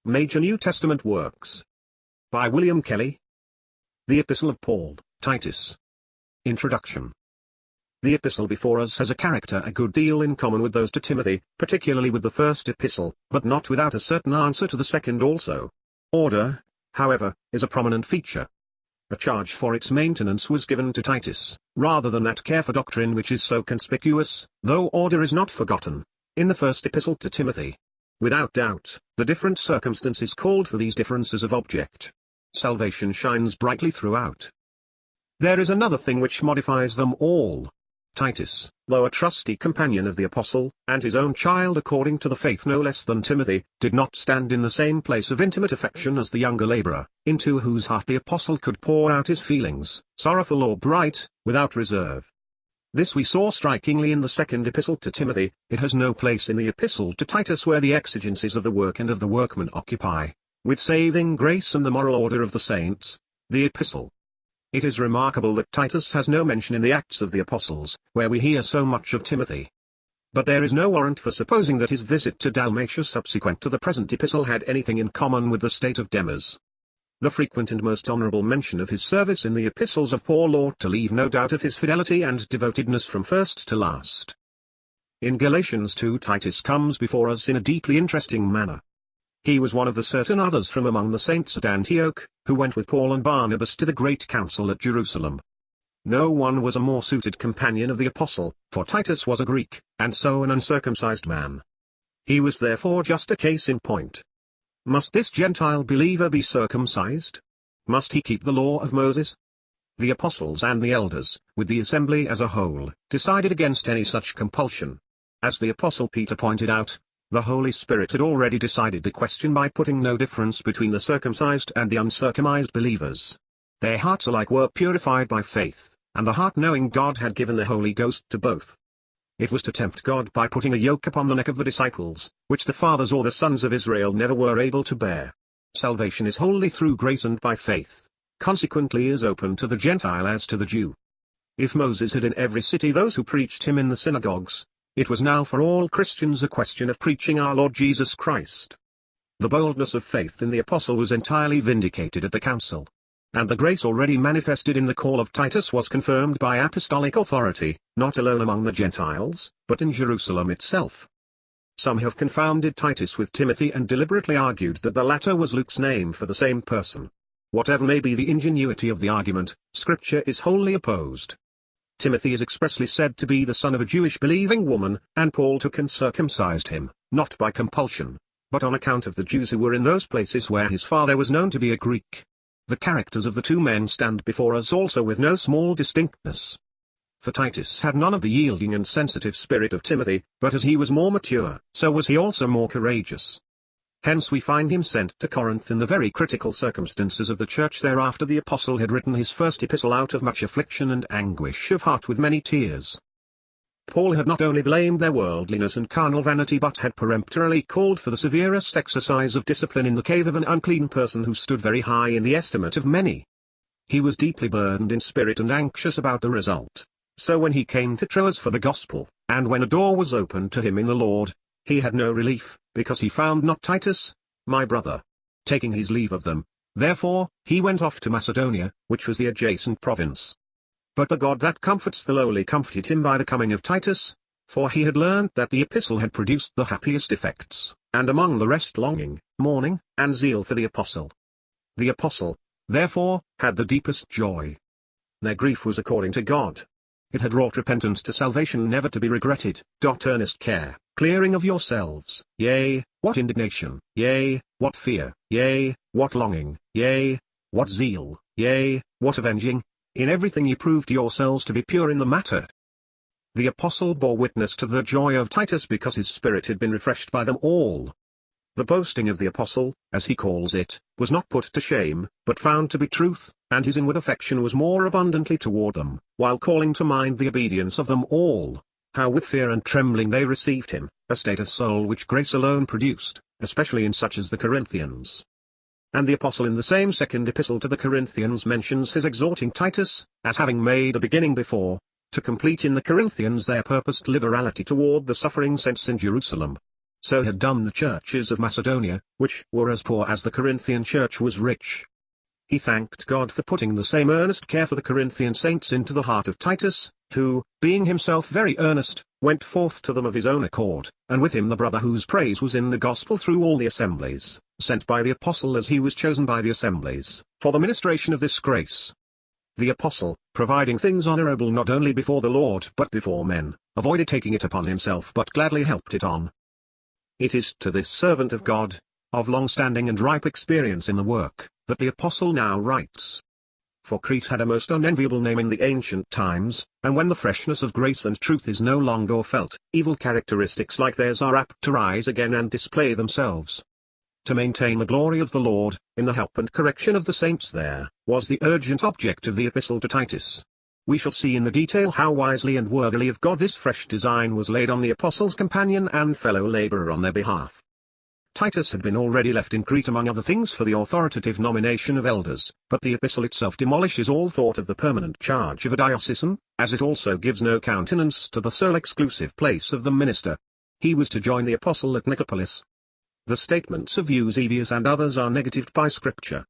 Major New Testament Works. By William Kelly. The Epistle of Paul, Titus. Introduction. The epistle before us has a character a good deal in common with those to Timothy, particularly with the first epistle, but not without a certain answer to the second also. Order, however, is a prominent feature. A charge for its maintenance was given to Titus, rather than that care for doctrine which is so conspicuous, though order is not forgotten, in the first epistle to Timothy. Without doubt, the different circumstances called for these differences of object. Salvation shines brightly throughout. There is another thing which modifies them all. Titus, though a trusty companion of the apostle, and his own child according to the faith no less than Timothy, did not stand in the same place of intimate affection as the younger laborer, into whose heart the apostle could pour out his feelings, sorrowful or bright, without reserve. This we saw strikingly in the second epistle to Timothy. It has no place in the epistle to Titus, where the exigencies of the work and of the workman occupy, with saving grace and the moral order of the saints, the epistle. It is remarkable that Titus has no mention in the Acts of the Apostles, where we hear so much of Timothy. But there is no warrant for supposing that his visit to Dalmatia subsequent to the present epistle had anything in common with the state of Demas. The frequent and most honourable mention of his service in the epistles of Paul ought to leave no doubt of his fidelity and devotedness from first to last. In Galatians 2 Titus comes before us in a deeply interesting manner. He was one of the certain others from among the saints at Antioch, who went with Paul and Barnabas to the great council at Jerusalem. No one was a more suited companion of the apostle, for Titus was a Greek, and so an uncircumcised man. He was therefore just a case in point. Must this Gentile believer be circumcised? Must he keep the law of Moses? The apostles and the elders, with the assembly as a whole, decided against any such compulsion. As the apostle Peter pointed out, the Holy Spirit had already decided the question by putting no difference between the circumcised and the uncircumcised believers. Their hearts alike were purified by faith, and the heart-knowing God had given the Holy Ghost to both. It was to tempt God by putting a yoke upon the neck of the disciples, which the fathers or the sons of Israel never were able to bear. Salvation is wholly through grace and by faith, consequently is open to the Gentile as to the Jew. If Moses had in every city those who preached him in the synagogues, it was now for all Christians a question of preaching our Lord Jesus Christ. The boldness of faith in the apostle was entirely vindicated at the council. And the grace already manifested in the call of Titus was confirmed by apostolic authority, not alone among the Gentiles, but in Jerusalem itself. Some have confounded Titus with Timothy and deliberately argued that the latter was Luke's name for the same person. Whatever may be the ingenuity of the argument, Scripture is wholly opposed. Timothy is expressly said to be the son of a Jewish believing woman, and Paul took and circumcised him, not by compulsion, but on account of the Jews who were in those places where his father was known to be a Greek. The characters of the two men stand before us also with no small distinctness. For Titus had none of the yielding and sensitive spirit of Timothy, but as he was more mature, so was he also more courageous. Hence we find him sent to Corinth in the very critical circumstances of the church there after the apostle had written his first epistle out of much affliction and anguish of heart with many tears. Paul had not only blamed their worldliness and carnal vanity but had peremptorily called for the severest exercise of discipline in the cave of an unclean person who stood very high in the estimate of many. He was deeply burdened in spirit and anxious about the result. So when he came to Troas for the gospel, and when a door was opened to him in the Lord, he had no relief, because he found not Titus, my brother. Taking his leave of them, therefore, he went off to Macedonia, which was the adjacent province. But the God that comforts the lowly comforted him by the coming of Titus, for he had learned that the epistle had produced the happiest effects, and among the rest longing, mourning, and zeal for the apostle. The apostle, therefore, had the deepest joy. Their grief was according to God. It had wrought repentance to salvation never to be regretted. Earnest care, clearing of yourselves, yea, what indignation, yea, what fear, yea, what longing, yea, what zeal, yea, what avenging, in everything ye proved yourselves to be pure in the matter. The apostle bore witness to the joy of Titus because his spirit had been refreshed by them all. The boasting of the apostle, as he calls it, was not put to shame, but found to be truth, and his inward affection was more abundantly toward them, while calling to mind the obedience of them all, how with fear and trembling they received him, a state of soul which grace alone produced, especially in such as the Corinthians. And the apostle in the same second epistle to the Corinthians mentions his exhorting Titus, as having made a beginning before, to complete in the Corinthians their purposed liberality toward the suffering saints in Jerusalem. so had done the churches of Macedonia, which were as poor as the Corinthian church was rich. He thanked God for putting the same earnest care for the Corinthian saints into the heart of Titus, who, being himself very earnest, went forth to them of his own accord, and with him the brother whose praise was in the gospel through all the assemblies, sent by the apostle as he was chosen by the assemblies, for the ministration of this grace. The apostle, providing things honorable not only before the Lord but before men, avoided taking it upon himself but gladly helped it on. It is to this servant of God, of long-standing and ripe experience in the work, that the apostle now writes. For Crete had a most unenviable name in the ancient times, and when the freshness of grace and truth is no longer felt, evil characteristics like theirs are apt to rise again and display themselves. To maintain the glory of the Lord, in the help and correction of the saints there, was the urgent object of the epistle to Titus. We shall see in the detail how wisely and worthily of God this fresh design was laid on the apostle's companion and fellow laborer on their behalf. Titus had been already left in Crete among other things for the authoritative nomination of elders, but the epistle itself demolishes all thought of the permanent charge of a diocesan, as it also gives no countenance to the sole exclusive place of the minister. He was to join the apostle at Nicopolis. The statements of Eusebius and others are negatived by Scripture,